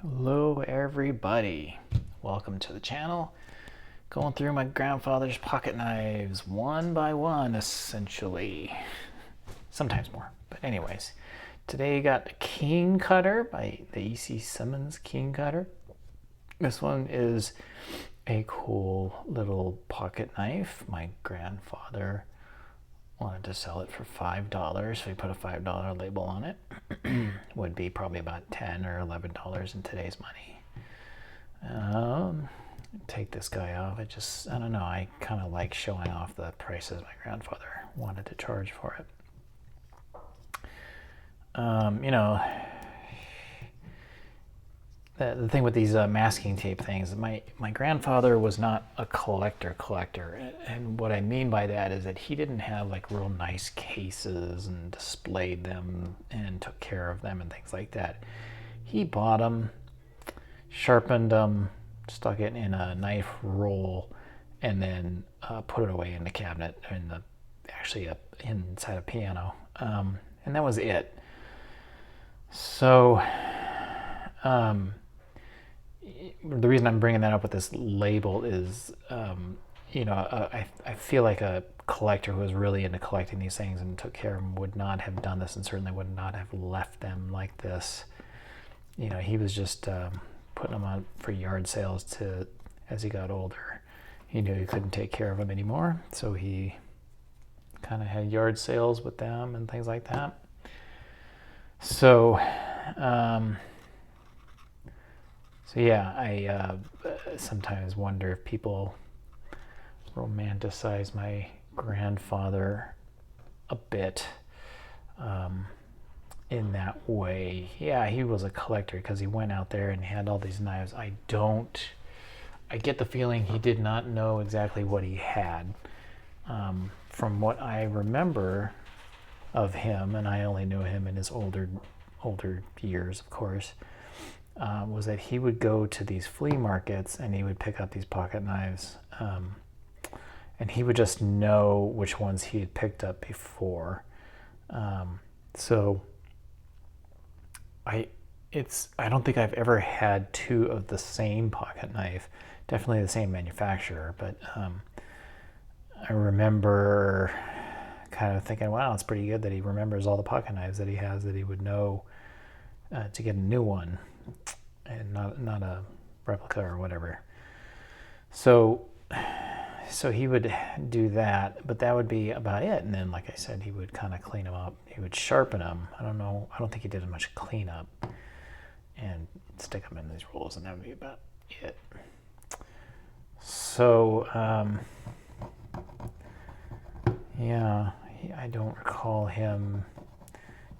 Hello everybody, welcome to the channel. Going through my grandfather's pocket knives one by one essentially, sometimes more, but anyways. Today you got the Keen Kutter by the E.C. Simmons Keen Kutter. This one is a cool little pocket knife. My grandfather wanted to sell it for $5, so he put a $5 label on it. Would be probably about $10 or $11 in today's money. Take this guy off. I don't know, I kind of like showing off the prices my grandfather wanted to charge for it. The thing with these masking tape things, my grandfather was not a collector, and what I mean by that is that he didn't have like real nice cases and displayed them and took care of them and things like that. He bought them, sharpened them, stuck it in a knife roll, and then put it away in the cabinet, actually up inside a piano, and that was it. So the reason I'm bringing that up with this label is, I feel like a collector who was really into collecting these things and took care of them would not have done this, and certainly would not have left them like this. He was just putting them on for yard sales as he got older. He knew he couldn't take care of them anymore, so he kind of had yard sales with them and things like that. So, yeah, I sometimes wonder if people romanticize my grandfather a bit in that way. Yeah, he was a collector because he went out there and had all these knives. I get the feeling he did not know exactly what he had. From what I remember of him, and I only knew him in his older years, of course, was that he would go to these flea markets and he would pick up these pocket knives, and he would just know which ones he had picked up before. So I don't think I've ever had two of the same pocket knife, definitely the same manufacturer, but I remember kind of thinking, wow, it's pretty good that he remembers all the pocket knives that he has, that he would know to get a new one and not a replica or whatever. So he would do that, but that would be about it. And then, like I said, he would kind of clean them up. He would sharpen them. I don't think he did much cleanup, and stick them in these rolls, and that would be about it. So yeah, I don't recall him.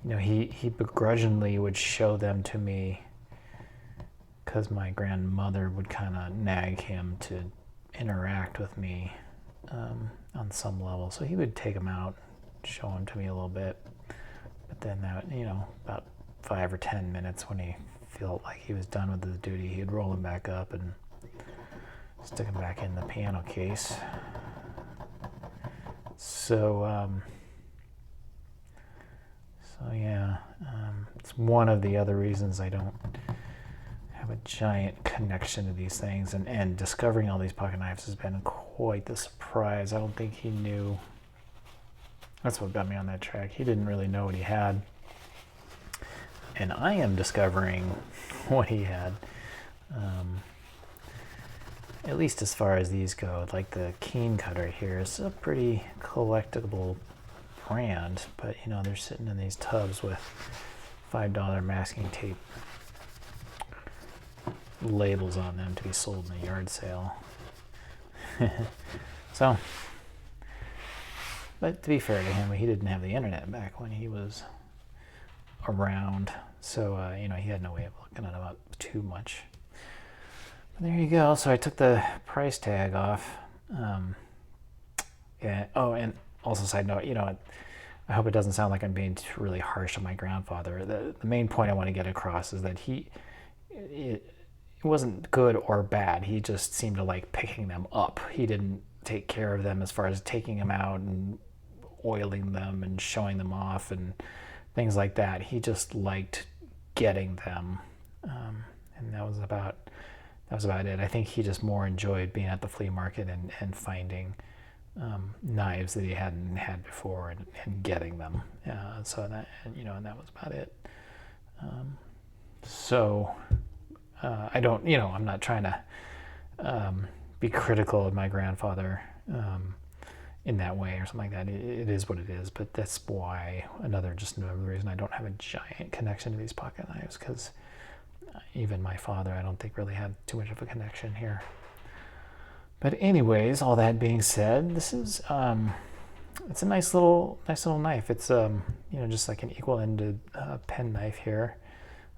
He begrudgingly would show them to me because my grandmother would kind of nag him to interact with me on some level. So he would take them out, show them to me a little bit, but then that, about 5 or 10 minutes, when he felt like he was done with his duty, he'd roll them back up and stick them back in the piano case. So yeah, it's one of the other reasons I don't have a giant connection to these things, and discovering all these pocket knives has been quite the surprise. I don't think he knew. That's what got me on that track. He didn't really know what he had, and I am discovering what he had, at least as far as these go. Like the Keen Kutter here is a pretty collectible brand, but they're sitting in these tubs with $5 masking tape labels on them to be sold in a yard sale. So, but to be fair to him, he didn't have the internet back when he was around, so he had no way of looking at them up too much. But there you go. So I took the price tag off. Yeah. Oh, and also, side note, I hope it doesn't sound like I'm being really harsh on my grandfather. The main point I want to get across is that it wasn't good or bad. He just seemed to like picking them up. He didn't take care of them as far as taking them out and oiling them and showing them off and things like that. He just liked getting them, and that was about it. I think he just more enjoyed being at the flea market and finding knives that he hadn't had before and getting them. So that, and that was about it. I don't, I'm not trying to be critical of my grandfather in that way or something like that. It is what it is, but that's why another reason I don't have a giant connection to these pocket knives, because even my father, I don't think really had too much of a connection here. But anyways, all that being said, this is it's a nice little knife. It's just like an equal-ended pen knife here.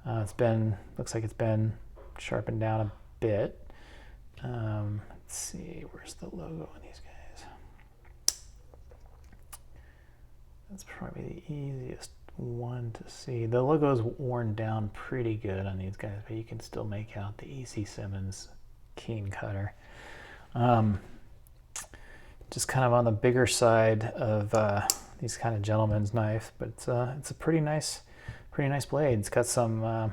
Looks like it's been sharpened down a bit. Let's see, where's the logo on these guys? That's probably the easiest one to see. The logo is worn down pretty good on these guys, but you can still make out the E.C. Simmons Keen Kutter. Just kind of on the bigger side of these kind of gentleman's knives, but it's a pretty nice blade. It's got some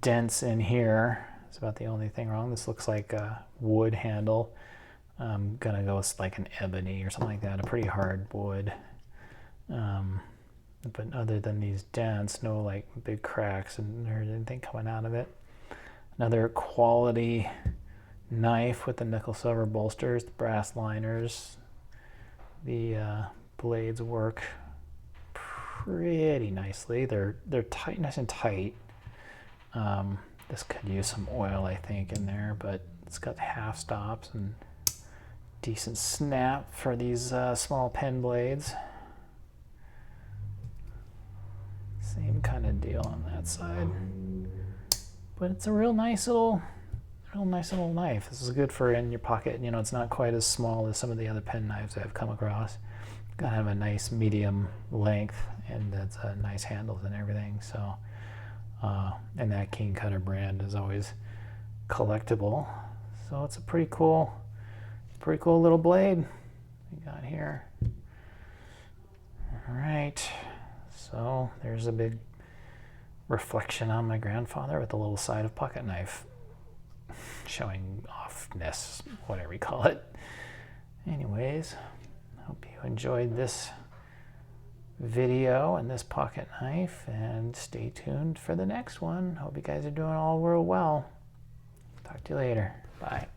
dents in here. It's about the only thing wrong. This looks like a wood handle. I'm gonna go with like an ebony or something like that, a pretty hard wood. But other than these dents, no like big cracks and or anything coming out of it. Another quality knife with the nickel silver bolsters, the brass liners. The blades work pretty nicely. They're tight, nice and tight. This could use some oil, I think, in there, but it's got half stops and decent snap for these small pen blades. Same kind of deal on that side, but it's a real nice little knife. This is good for in your pocket. It's not quite as small as some of the other pen knives I've come across. Got to have a nice medium length, and it's nice handles and everything. So, and that Keen Kutter brand is always collectible. So it's a pretty cool little blade we got here. All right. So there's a big reflection on my grandfather with a little side of pocket knife showing offness, whatever you call it. Anyways, hope you enjoyed this video and this pocket knife, and stay tuned for the next one. Hope you guys are doing all real well. Talk to you later. Bye.